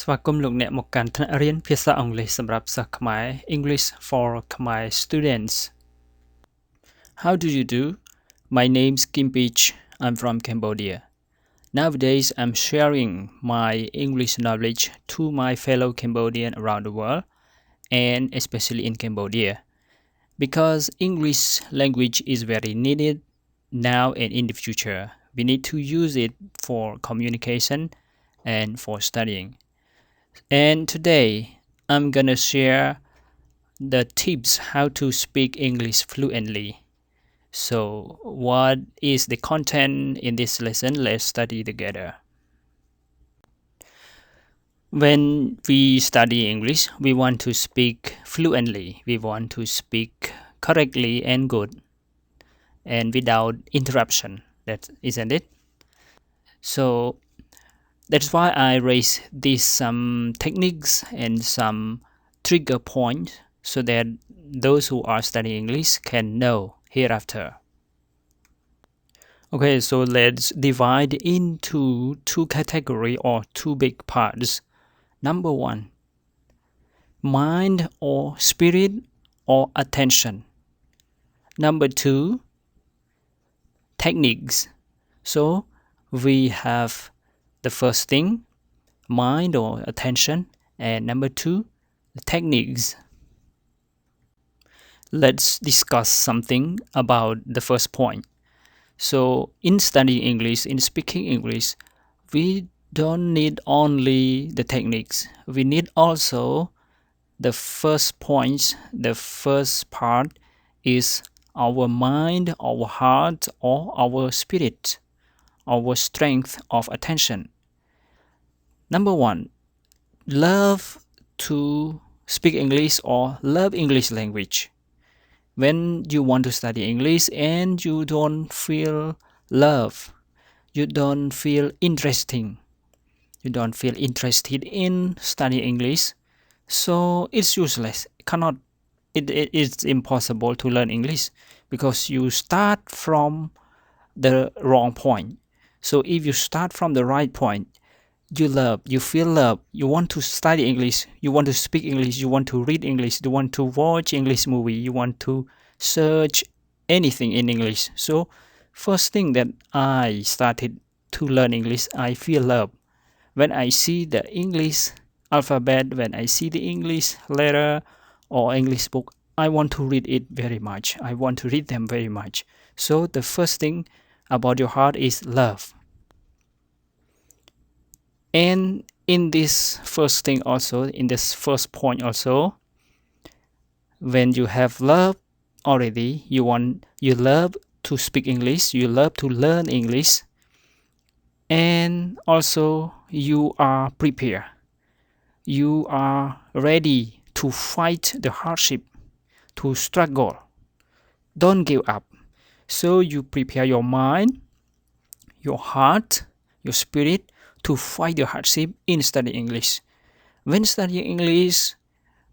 ស្វាគមន៍លោកអ្នកមកកាន់ថ្នាក់រៀនភាសាអង់គ្លេសសម្រាប់សិស្សខ្មែរ English for Khmer students. How do you do? My name's Kim Peach. I'm from Cambodia. Nowadays, I'm sharing my English knowledge to my fellow Cambodians around the world, and especially in Cambodia, because English language is very needed now and in the future. We need to use it for communication and for studying. And today I'm gonna share the tips how to speak English fluently. So what is the content in this lesson? Let's study together. When we study English, we want to speak fluently. We want to speak correctly and good and without interruption. That isn't it? So that's why I raise these some techniques and some trigger points so that those who are studying English can know hereafter. Okay, so let's divide into two categories or two big parts. Number one, mind or spirit or attention. Number two, techniques. So we have the first thing, mind or attention, and number two, the techniques. Let's discuss something about the first point. So in studying English, in speaking English, we don't need only the techniques. We need also the first points, the first part is our mind, our heart, or our spirit, our strength of attention. Number one, love to speak English or love English language. When you want to study English and you don't feel love, you don't feel interesting, you don't feel interested in studying English, so it's useless. It is impossible to learn English because you start from the wrong point. So if you start from the right point, you feel love, you want to study English, you want to speak English, you want to read English, you want to watch English movie, you want to search anything in English. So first thing that I started to learn English, I feel love. When I see the English alphabet, when I see the English letter or English book, I want to read it very much. I want to read them very much. So the first thing about your heart is love. And in this first thing also, in this first point also, when you have love already, you love to speak English, you love to learn English, and also you are prepared. You are ready to fight the hardship, to struggle. Don't give up. So you prepare your mind, your heart, your spirit to fight the hardship in studying English. When studying English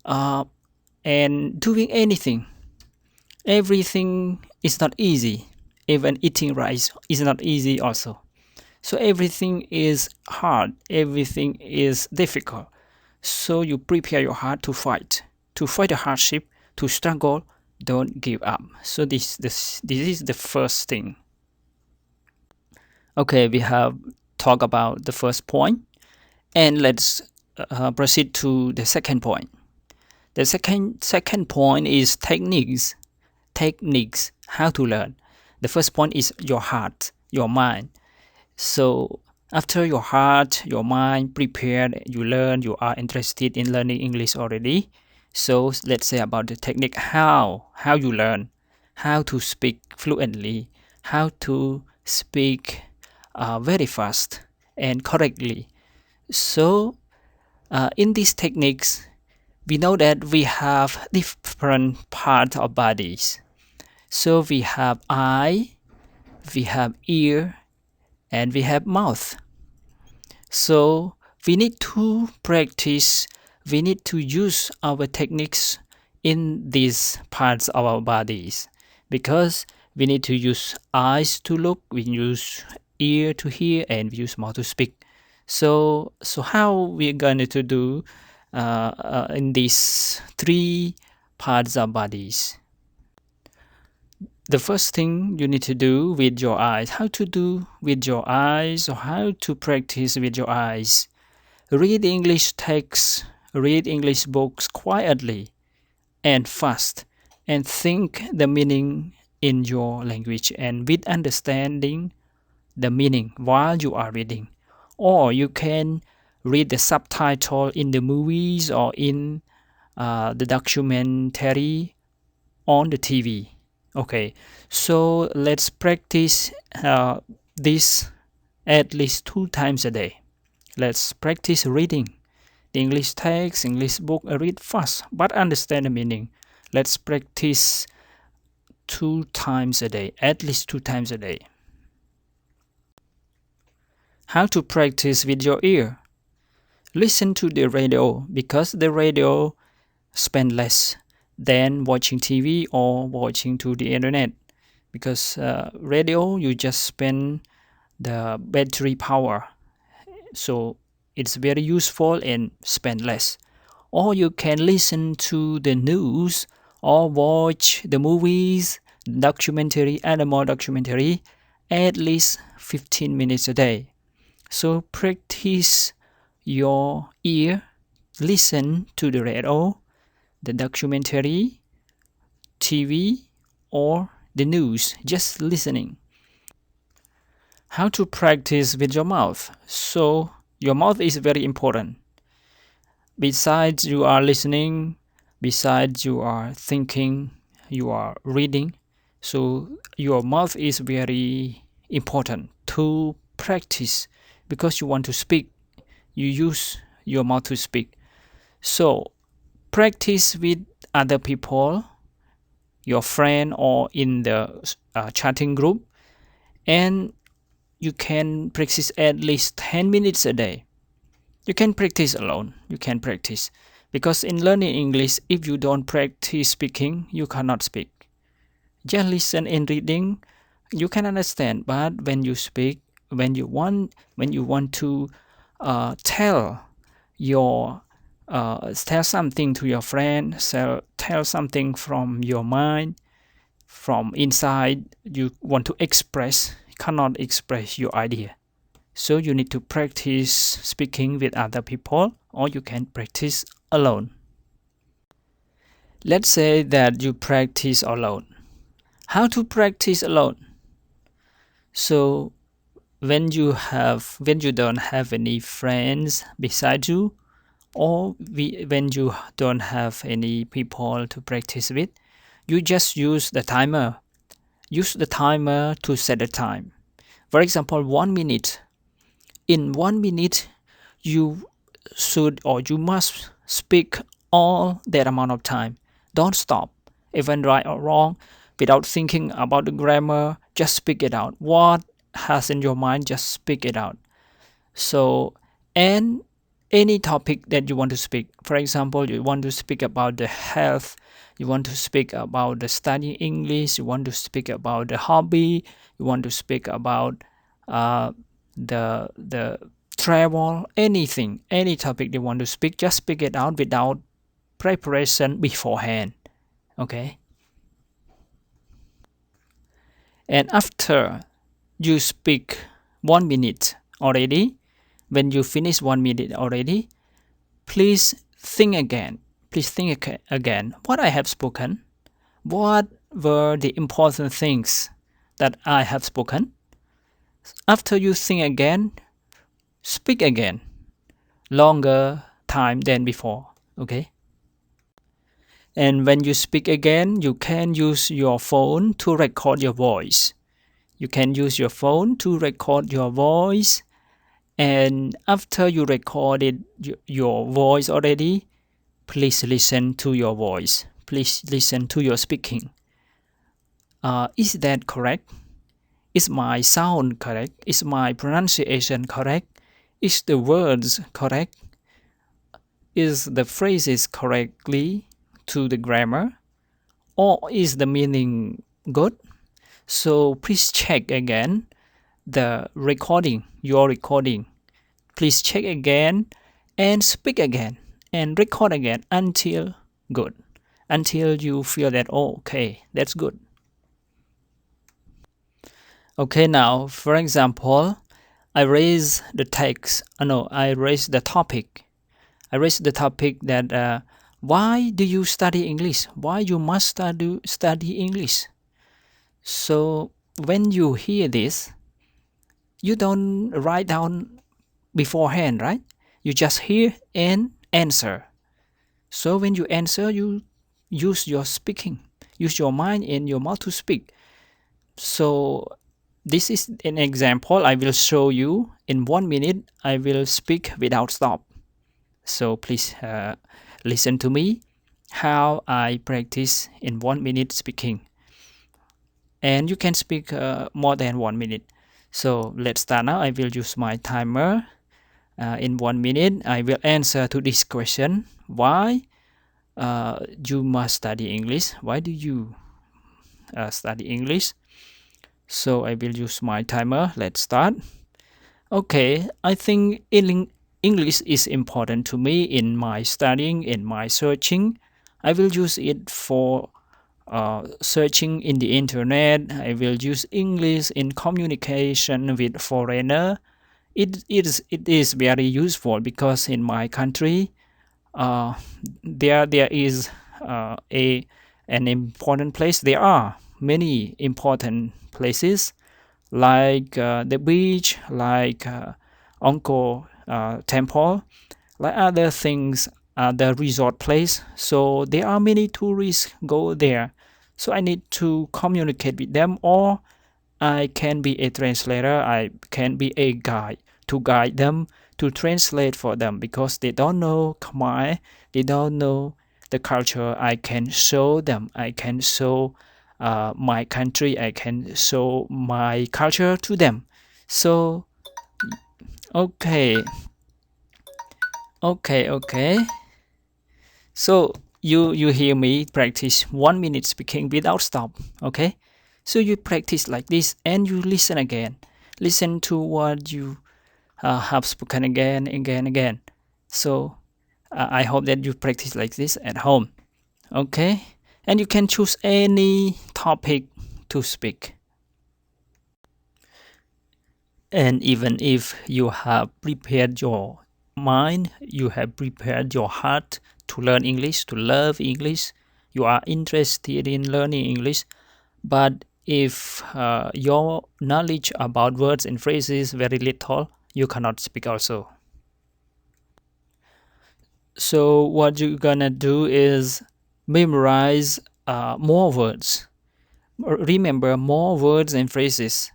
and doing anything, everything is not easy. Even eating rice is not easy also. So everything is hard, everything is difficult. So you prepare your heart to fight the hardship, to struggle. Don't give up. So this is the first thing. Okay, we have talked about the first point, and let's proceed to the second point. The second point is techniques. Techniques, how to learn. The first point is your heart, your mind. So after your heart, your mind prepared, you learn, you are interested in learning English already. So let's say about the technique, how you learn, how to speak fluently, how to speak very fast and correctly. So in these techniques, we know that we have different parts of bodies. So we have eye, we have ear, and we have mouth. So we need to practice, we need to use our techniques in these parts of our bodies, because we need to use eyes to look, we use ear to hear, and we use mouth to speak. So how we're going to do in these three parts of bodies? The first thing you need to do with your eyes. How to do with your eyes, or how to practice with your eyes? Read English texts, read English books quietly and fast, and think the meaning in your language and with understanding the meaning while you are reading. Or you can read the subtitle in the movies or in the documentary on the TV. Okay, so let's practice this at least 2 times a day. Let's practice reading the English text, English book. Read fast, but understand the meaning. Let's practice 2 times a day, at least 2 times a day. How to practice with your ear? Listen to the radio, because the radio spend less than watching TV or watching to the internet, because radio you just spend the battery power, so it's very useful and spend less. Or you can listen to the news or watch the movies, documentary, animal documentary, at least 15 minutes a day. So practice your ear, listen to the radio, the documentary, TV, or the news, just listening. How to practice with your mouth? So your mouth is very important. Besides you are listening, besides you are thinking, you are reading, so your mouth is very important to practice, because you want to speak, you use your mouth to speak. So practice with other people, your friend, or in the chatting group, and you can practice at least 10 minutes a day. You can practice alone. You can practice. Because in learning English, if you don't practice speaking, you cannot speak. Just listen and reading, you can understand. But when you speak, when you want to tell your tell something to your friend, tell something from your mind, from inside, you want to express, cannot express your idea. So you need to practice speaking with other people, or you can practice alone. Let's say that you practice alone. How to practice alone? So when you don't have any friends beside you, or when you don't have any people to practice with, you just use the timer. Use the timer to set the time. For example, 1 minute. In 1 minute, you should or you must speak all that amount of time. Don't stop, even right or wrong, without thinking about the grammar. Just speak it out. What has in your mind, just speak it out. So, and any topic that you want to speak. For example, you want to speak about the health, you want to speak about the studying English, you want to speak about the hobby, you want to speak about the travel, anything, any topic you want to speak, just speak it out without preparation beforehand. Okay. And after you speak 1 minute already, when you finish 1 minute already, please think again. Please think again what I have spoken. What were the important things that I have spoken? After you think again, speak again. Longer time than before. Okay? And when you speak again, you can use your phone to record your voice. You can use your phone to record your voice. And after you recorded your voice already, please listen to your voice. Please listen to your speaking. Is that correct? Is my sound correct? Is my pronunciation correct? Is the words correct? Is the phrases correctly to the grammar? Or is the meaning good? So please check again the recording, your recording. Please check again and speak again and record again until good. Until you feel that, oh, okay, that's good. Okay, now, for example, I raise the text. No, I raise the topic. I raise the topic that why do you study English? Why you must study English? So when you hear this, you don't write down beforehand, right? You just hear and answer. So when you answer, you use your speaking, use your mind and your mouth to speak. So this is an example I will show you in 1 minute. I will speak without stop. So please listen to me how I practice in 1 minute speaking. And you can speak more than 1 minute. So let's start now. I will use my timer. In 1 minute, I will answer to this question. Why you must study English? Why do you study English? So I will use my timer. Let's start. Okay, I think English is important to me in my studying, in my searching. I will use it for searching in the internet. I will use English in communication with foreigner. It is very useful because in my country, there is an important place. There are many important places like the beach, like Angkor Temple, like other things, the resort place. So there are many tourists go there. So I need to communicate with them, or I can be a translator. I can be a guide to guide them, to translate for them because they don't know Khmer, they don't know the culture. I can show them. I can show my country. I can show my culture to them. So okay, okay. So you hear me practice 1 minute speaking without stop. Okay, so you practice like this and you listen again. Listen to what you have spoken again. So I hope that you practice like this at home. Okay, and you can choose any topic to speak. And even if you have prepared your mind, you have prepared your heart to learn English, to love English, you are interested in learning English, but if your knowledge about words and phrases very little, you cannot speak also. So what you're gonna do is memorize more words. Remember more words and phrases.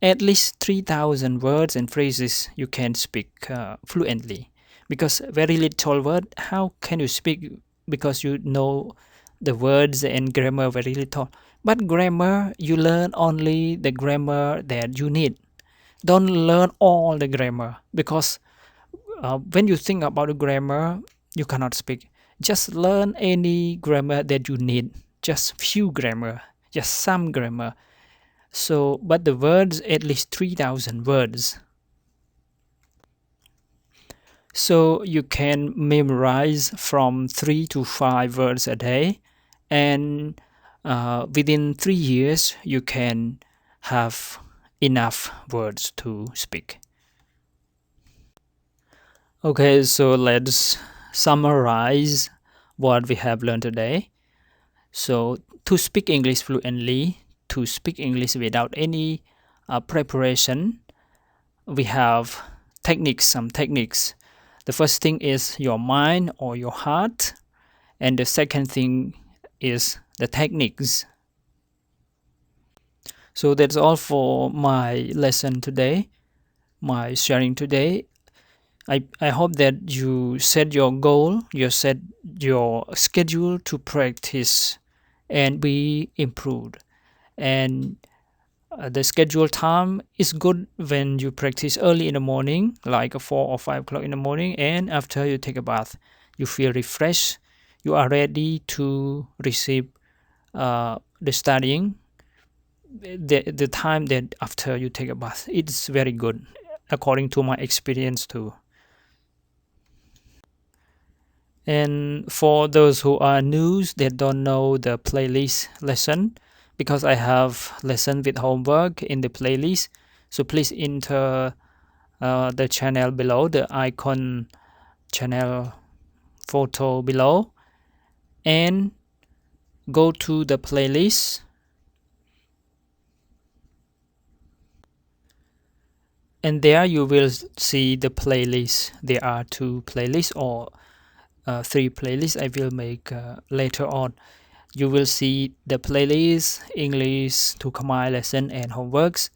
At least 3,000 words and phrases you can speak fluently. Because very little word, how can you speak? Because you know the words and grammar very little. But grammar, you learn only the grammar that you need. Don't learn all the grammar because when you think about the grammar, you cannot speak. Just learn any grammar that you need. Just few grammar, just some grammar. So, but the words, at least 3,000 words. So you can memorize from 3 to 5 words a day, and within 3 years, you can have enough words to speak. Okay, so let's summarize what we have learned today. So to speak English fluently, to speak English without any preparation, we have some techniques. The first thing is your mind or your heart, and the second thing is the techniques. So that's all for my lesson today, my sharing today. I hope that you set your goal, you set your schedule to practice and be improved. And the scheduled time is good when you practice early in the morning, like 4 or 5 o'clock in the morning, and after you take a bath, you feel refreshed. You are ready to receive the studying. The time that after you take a bath, it's very good. according to my experience too. And for those who are new, they don't know the playlist lesson, because I have lesson with homework in the playlist. So please enter the channel below, the icon channel photo below, and go to the playlist. And there you will see the playlist. There are 2 playlists or 3 playlists I will make later on. You will see the playlist English to Khmer lesson and homeworks.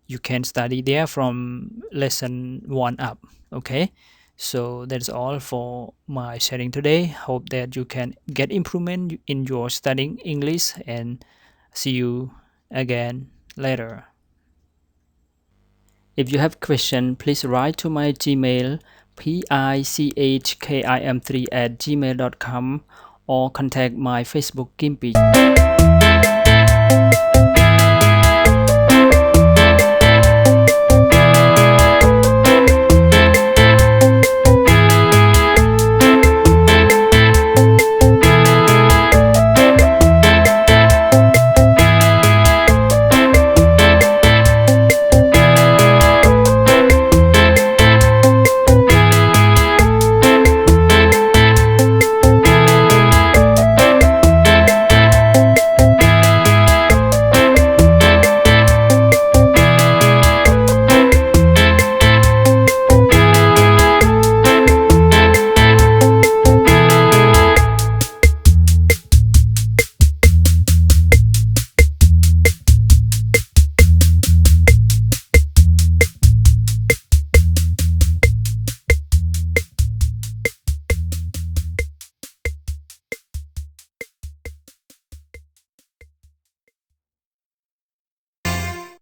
You can study there from lesson 1 up. Okay, so that's all for my sharing today. Hope that you can get improvement in your studying English, and see you again later. If you have question, please write to my Gmail pichkim3@gmail.com, or contact my Facebook Gimpy.